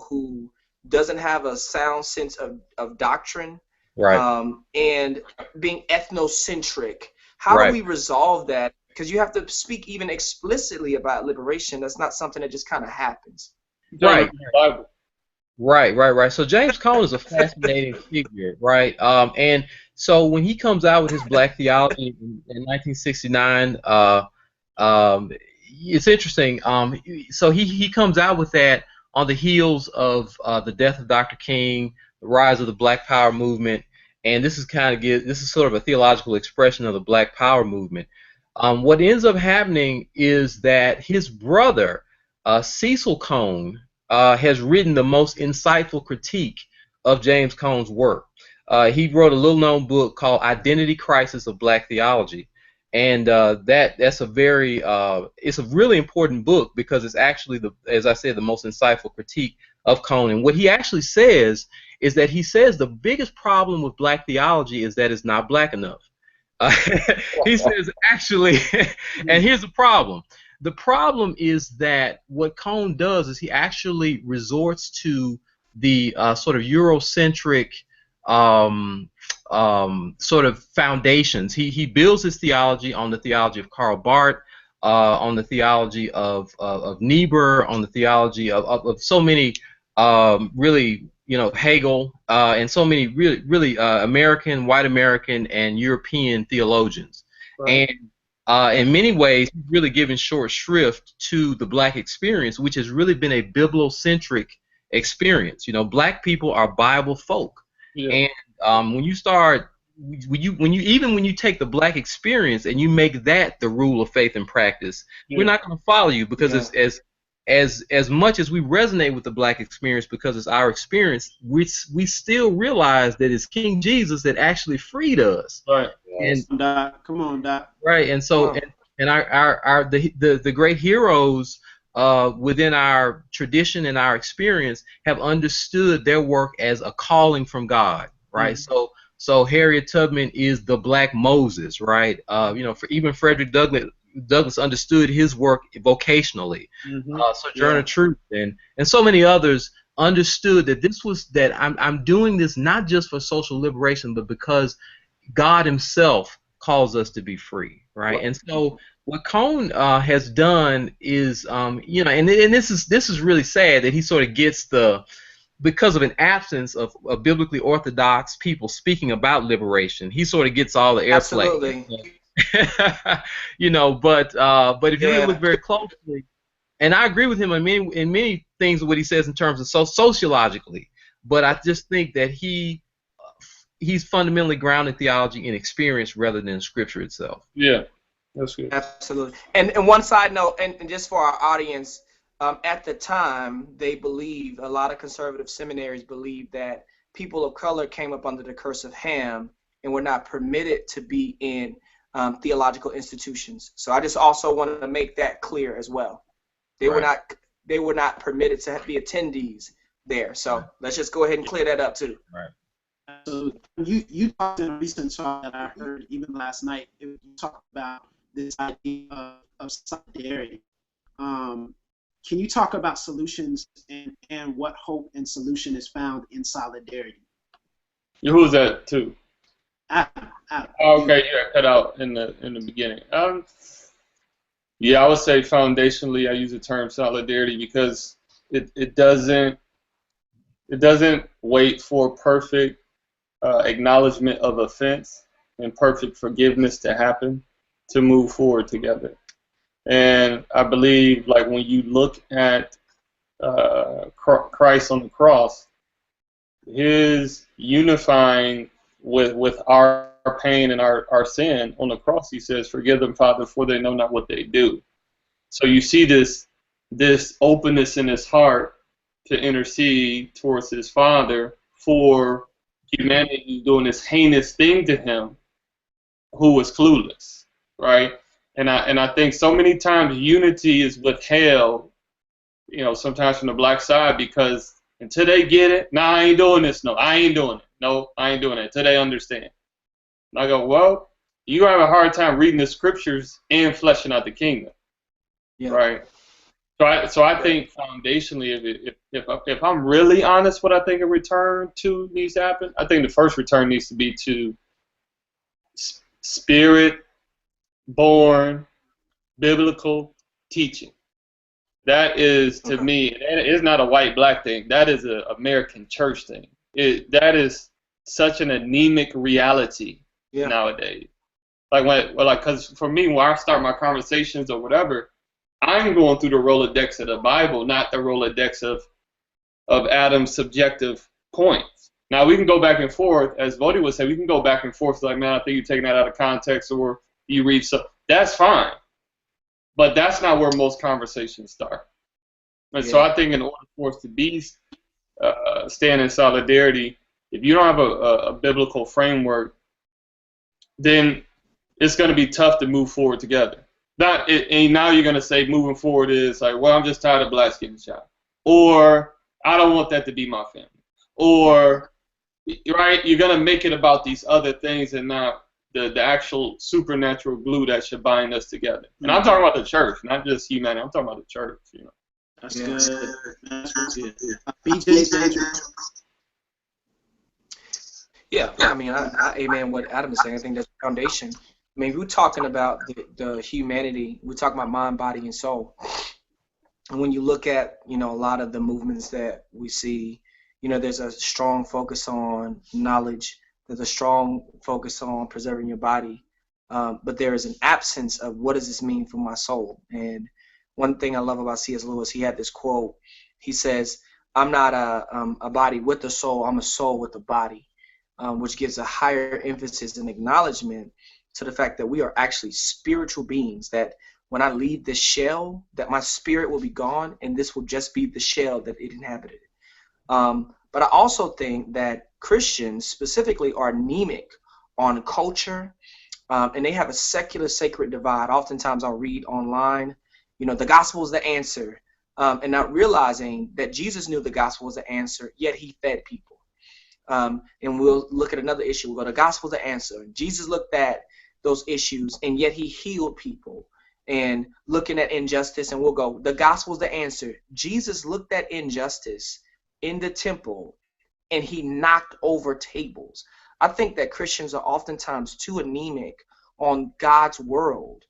who doesn't have a sound sense of doctrine, Right. and being ethnocentric. How do we resolve that? Because you have to speak even explicitly about liberation. That's not something that just kind of happens. Right. Right. So James Cone is a fascinating figure, right? And so when he comes out with his Black Theology in 1969, it's interesting. So he comes out with that on the heels of the death of Dr. King, the rise of the Black Power movement, and this is sort of a theological expression of the Black Power movement. What ends up happening is that his brother, Cecil Cone, has written the most insightful critique of James Cone's work. He wrote a little-known book called Identity Crisis of Black Theology, and that's a very it's a really important book because it's actually, as I said, the most insightful critique of Cone. And what he actually says is that he says the biggest problem with Black theology is that it's not black enough. He says actually, and here's the problem. The problem is that what Cone does is he actually resorts to the sort of Eurocentric sort of foundations. He builds his theology on the theology of Karl Barth, on the theology of Niebuhr, on the theology of so many really, Hegel, and so many really American, white American, and European theologians. Right. And in many ways, he's really given short shrift to the Black experience, which has really been a Biblocentric experience. Black people are Bible folk, and when you take the Black experience and you make that the rule of faith and practice, we're not going to follow you, because as much as we resonate with the Black experience because it's our experience, we still realize that it's King Jesus that actually freed us. Right. And come on, Doc. Right. And so the great heroes within our tradition and our experience have understood their work as a calling from God. Right. Mm-hmm. So Harriet Tubman is the Black Moses. Right. For even Frederick Douglass understood his work vocationally. Mm-hmm. Sojourner Truth and so many others understood that I'm doing this not just for social liberation, but because God Himself calls us to be free, right? And so what Cone has done is, and this is really sad that he sort of gets because of an absence of biblically orthodox people speaking about liberation, he sort of gets all the airplay. Absolutely. But if you really look very closely, and I agree with him in many things of what he says in terms of sociologically, but I just think that he's fundamentally grounded theology in experience rather than Scripture itself. Yeah, that's good. Absolutely. And one side note, and just for our audience, at the time, a lot of conservative seminaries believed that people of color came up under the curse of Ham and were not permitted to be in theological institutions. So I just also want to make that clear as well. They were not permitted to be attendees there. So let's just go ahead and clear that up too. Right. So you talked in a recent talk that I heard even last night. You talked about this idea of solidarity. Can you talk about solutions and what hope and solution is found in solidarity? Who's that to? Adam. Okay, yeah, cut out in the beginning. I would say foundationally, I use the term solidarity because it doesn't wait for perfect acknowledgement of offense and perfect forgiveness to happen to move forward together. And I believe, like, when you look at Christ on the cross, His unifying with our pain and our sin on the cross, He says, "Forgive them, Father, for they know not what they do." So you see this openness in His heart to intercede towards His Father for humanity who's doing this heinous thing to Him, who was clueless, right? And I think so many times unity is withheld, sometimes from the Black side, because Until they get it, nah, I ain't doing this. No, I ain't doing it. No, I ain't doing it. Until they understand. And I go, well, you have a hard time reading the scriptures and fleshing out the kingdom, right? So I think foundationally, if I'm really honest, what I think a return to needs to happen, I think the first return needs to be to spirit-born biblical teaching. That is, to me, it is not a white-black thing. That is an American church thing. That is such an anemic reality nowadays. Because for me, when I start my conversations or whatever, I'm going through the Rolodex of the Bible, not the Rolodex of Adam's subjective points. Now, we can go back and forth, as Vodi would say, we can go back and forth like, man, I think you're taking that out of context, or you read so. That's fine. But that's not where most conversations start. And so I think in order for us to be stand in solidarity, if you don't have a biblical framework, then it's going to be tough to move forward together. And now you're going to say moving forward is like, well, I'm just tired of blacks getting shot. Or I don't want that to be my family. Or, right, you're going to make it about these other things and not the actual supernatural glue that should bind us together. And I'm talking about the church, not just humanity. I'm talking about the church, you know. That's good. That's good. BJ, Yeah, I mean, I amen what Adam is saying. I think that's the foundation. I mean, we're talking about the humanity. We're talking about mind, body, and soul. And when you look at, a lot of the movements that we see, there's a strong focus on knowledge. There's a strong focus on preserving your body. But there is an absence of what does this mean for my soul? And one thing I love about C.S. Lewis, he had this quote. He says, I'm not a body with a soul. I'm a soul with a body, which gives a higher emphasis and acknowledgement to the fact that we are actually spiritual beings, that when I leave this shell, that my spirit will be gone, and this will just be the shell that it inhabited. But I also think that Christians specifically are anemic on culture, and they have a secular sacred divide. Oftentimes I'll read online, the gospel is the answer, and not realizing that Jesus knew the gospel was the answer, yet he fed people. And we'll look at another issue. We'll go, the gospel is the answer. Jesus looked at those issues, and yet he healed people. And looking at injustice, and we'll go, the gospel is the answer. Jesus looked at injustice in the temple, and he knocked over tables. I think that Christians are oftentimes too anemic on God's world.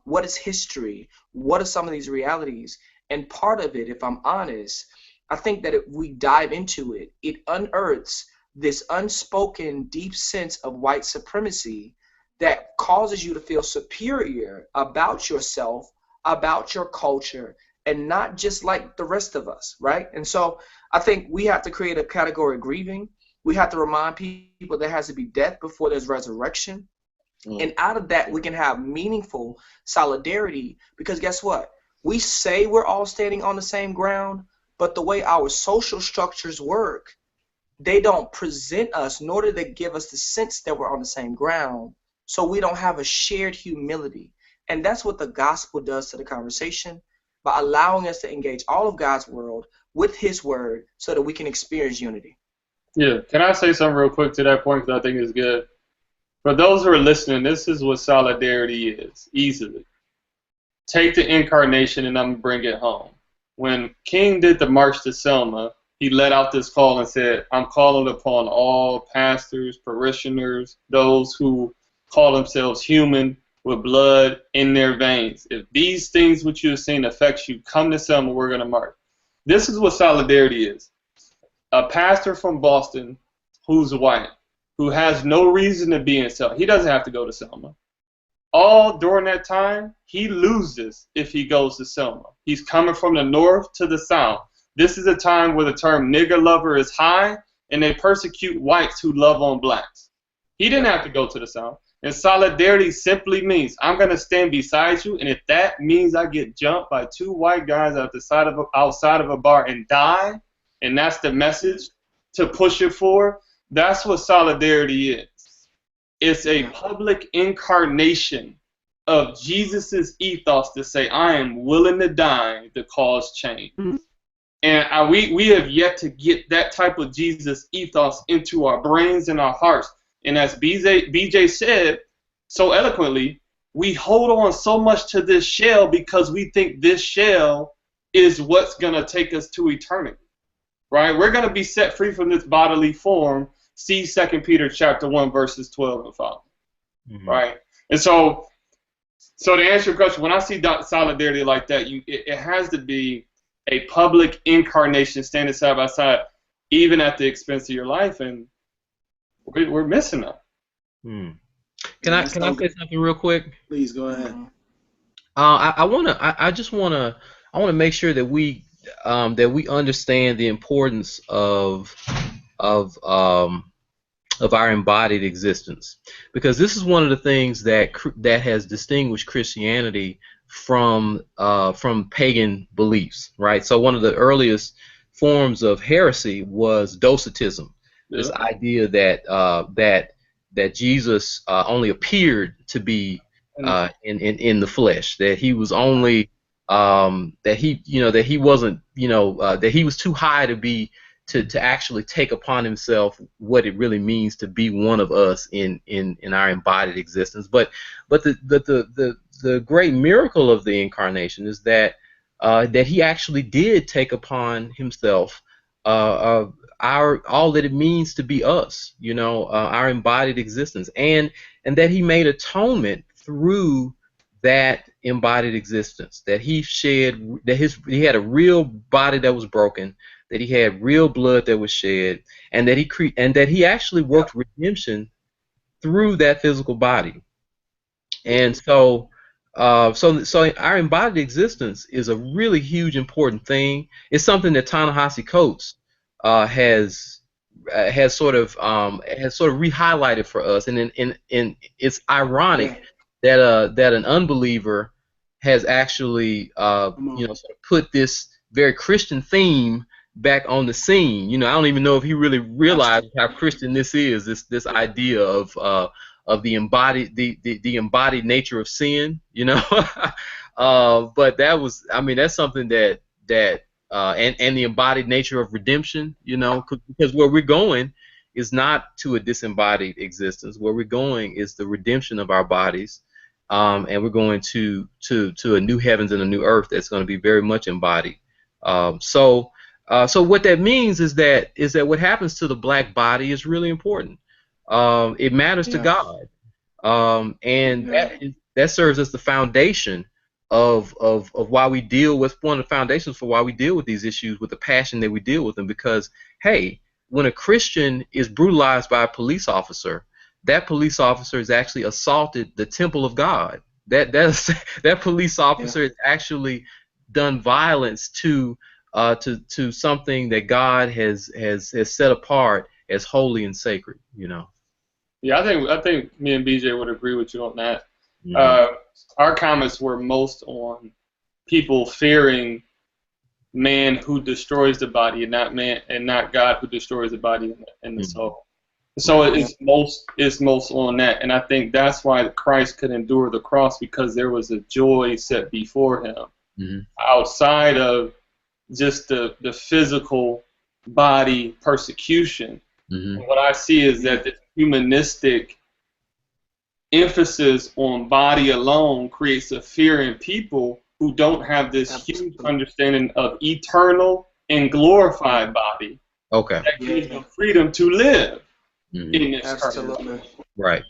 What is history? What are some of these realities? And part of it, if I'm honest, I think that if we dive into it, it unearths this unspoken deep sense of white supremacy that causes you to feel superior about yourself, about your culture, and not just like the rest of us, right? And so I think we have to create a category of grieving. We have to remind people there has to be death before there's resurrection. And out of that, we can have meaningful solidarity, because guess what? We say we're all standing on the same ground, but the way our social structures work, they don't present us, nor do they give us the sense that we're on the same ground. So we don't have a shared humility. And that's what the gospel does to the conversation, by allowing us to engage all of God's world with his word so that we can experience unity. Yeah, can I say something real quick to that point, because I think it's good? For those who are listening, this is what solidarity is, easily. Take the incarnation and I'm going to bring it home. When King did the March to Selma, he let out this call and said, I'm calling upon all pastors, parishioners, those who call themselves human with blood in their veins. If these things which you have seen affects you, come to Selma, we're going to march. This is what solidarity is. A pastor from Boston who's white, who has no reason to be in Selma. He doesn't have to go to Selma. All during that time, he loses if he goes to Selma. He's coming from the north to the south. This is a time where the term nigger lover is high, and they persecute whites who love on blacks. He didn't have to go to the south. And solidarity simply means I'm going to stand beside you, and if that means I get jumped by two white guys outside of a bar and die, and that's the message to push it for, that's what solidarity is. It's a public incarnation of Jesus's ethos to say, I am willing to die to cause change. And we have yet to get that type of Jesus ethos into our brains and our hearts. And as BJ said so eloquently, we hold on so much to this shell because we think this shell is what's going to take us to eternity. Right? We're going to be set free from this bodily form. See 2 Peter chapter 1, verses 12 and following. Mm-hmm. Right? And so to answer your question, when I see solidarity like that, it has to be a public incarnation standing side by side, even at the expense of your life, and we're missing that. Can I say something real quick? Please go ahead. I just wanna make sure that we understand the importance of our embodied existence, because this is one of the things that has distinguished Christianity from pagan beliefs, right? So one of the earliest forms of heresy was Docetism, this idea that Jesus only appeared to be in the flesh, that he was only that he wasn't that he was too high to be to actually take upon himself what it really means to be one of us in our embodied existence. But the great miracle of the incarnation is that he actually did take upon himself all that it means to be us, our embodied existence, and that he made atonement through that embodied existence, that he had a real body that was broken, that he had real blood that was shed, and that he actually worked redemption through that physical body. And so our embodied existence is a really huge, important thing. It's something that Ta-Nehisi Coates has sort of re-highlighted for us, and it's ironic that an unbeliever has actually sort of put this very Christian theme back on the scene. I don't even know if he really realized how Christian this is. This idea of the embodied nature of sin. But that's something that and the embodied nature of redemption. Because where we're going is not to a disembodied existence. Where we're going is the redemption of our bodies, and we're going to a new heavens and a new earth that's going to be very much embodied. So what that means is that what happens to the black body is really important. It matters to God, and that serves as the foundation of why we deal with one of the foundations for why we deal with these issues with the passion that we deal with them. Because hey, when a Christian is brutalized by a police officer, that police officer has actually assaulted the temple of God. That police officer has actually done violence to something that God has set apart as holy and sacred. Yeah, I think me and BJ would agree with you on that. Mm-hmm. Our comments were most on people fearing man who destroys the body, and not God who destroys the body and the soul. So it's most on that, and I think that's why Christ could endure the cross, because there was a joy set before him, outside of just the physical body persecution. And what I see is that the humanistic emphasis on body alone creates a fear in people who don't have this huge understanding of eternal and glorified body. Okay. That gives them freedom to live in this Absolutely. Right.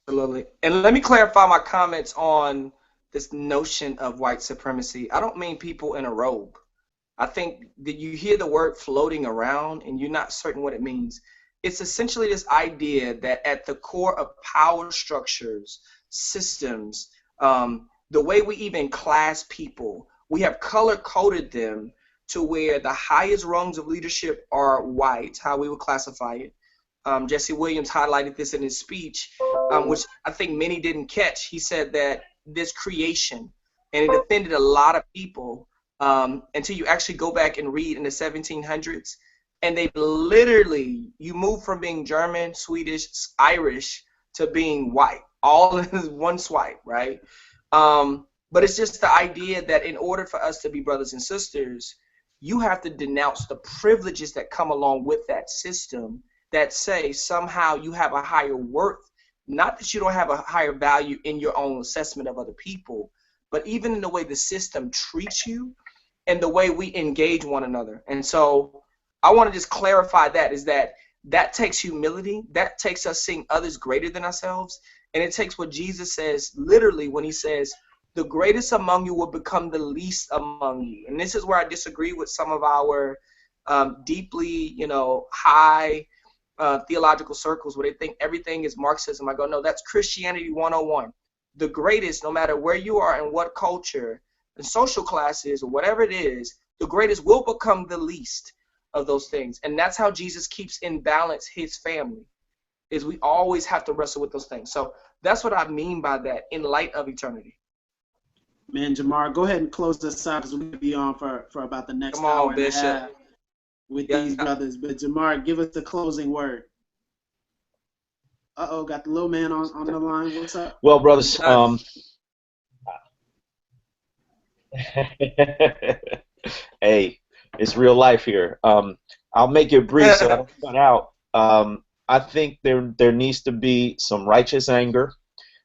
Absolutely. And let me clarify my comments on this notion of white supremacy. I don't mean people in a robe. I think that you hear the word floating around and you're not certain what it means. It's essentially this idea that at the core of power structures, systems, the way we even class people, we have color-coded them to where the highest rungs of leadership are white, how we would classify it. Jesse Williams highlighted this in his speech, which I think many didn't catch. He said that this creation, and it offended a lot of people, until you actually go back and read in the 1700s, and they literally, you move from being German, Swedish, Irish to being white, all in one swipe, right? But it's just the idea that in order for us to be brothers and sisters, you have to denounce the privileges that come along with that system that say somehow you have a higher worth. Not that you don't have a higher value in your own assessment of other people, but even in the way the system treats you and the way we engage one another. And so I want to just clarify that, is that takes humility. That takes us seeing others greater than ourselves. And it takes what Jesus says literally when he says, the greatest among you will become the least among you. And this is where I disagree with some of our deeply, high theological circles where they think everything is Marxism. I go, no, that's Christianity 101. The greatest, no matter where you are and what culture and social classes or whatever it is, the greatest will become the least of those things. And that's how Jesus keeps in balance his family, is we always have to wrestle with those things. So that's what I mean by that, in light of eternity. Man, Jamar, go ahead and close this out because we're going to be on for about the next Come hour on, and a Bishop. half with these brothers. But Jamar, give us the closing word. Uh-oh, got the little man on the line. What's up? Well, brothers, hey, it's real life here. I'll make it brief so I don't cut out. I think there needs to be some righteous anger.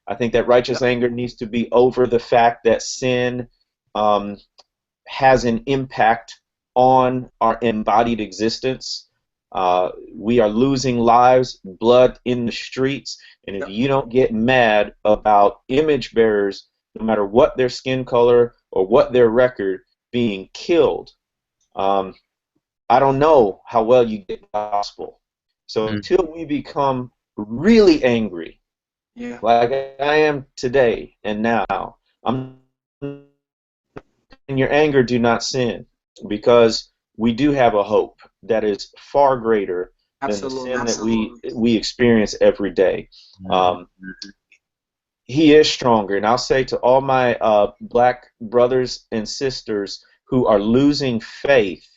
I think that righteous anger needs to be over the fact that sin has an impact on our embodied existence. We are losing lives, blood in the streets, and if you don't get mad about image bearers, no matter what their skin color or what their record, being killed, I don't know how well you get the gospel. So until we become really angry, like I am today and now, and your anger do not sin, because we do have a hope that is far greater than the sin that we experience every day. He is stronger, and I'll say to all my black brothers and sisters who are losing faith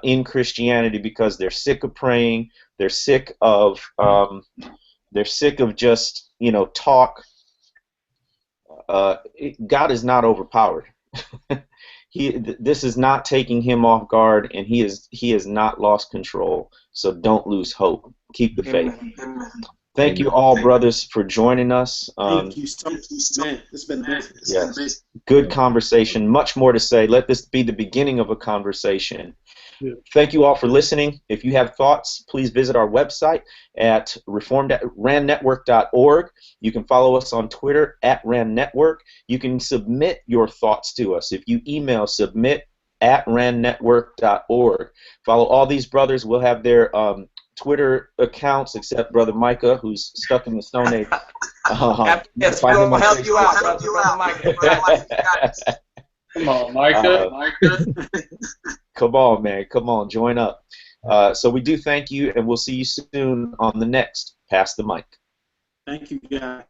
in Christianity because they're sick of praying, they're sick of just talk. God is not overpowered. This is not taking him off guard, and he has not lost control. So don't lose hope. Keep the faith. Thank you all, brothers, for joining us. Thank you so much, man. It's been amazing. Good conversation. Much more to say. Let this be the beginning of a conversation. Yeah. Thank you all for listening. If you have thoughts, please visit our website at randnetwork.org. You can follow us on Twitter at randnetwork. You can submit your thoughts to us if you email submit@randnetwork.org. Follow all these brothers. We'll have their Twitter accounts, except Brother Micah, who's stuck in the Stone Age. Yes, we'll help you out, Brother Micah. Come on, Micah. Come on, man. Come on, join up. So we do thank you, and we'll see you soon on the next Pass the Mic. Thank you, guys.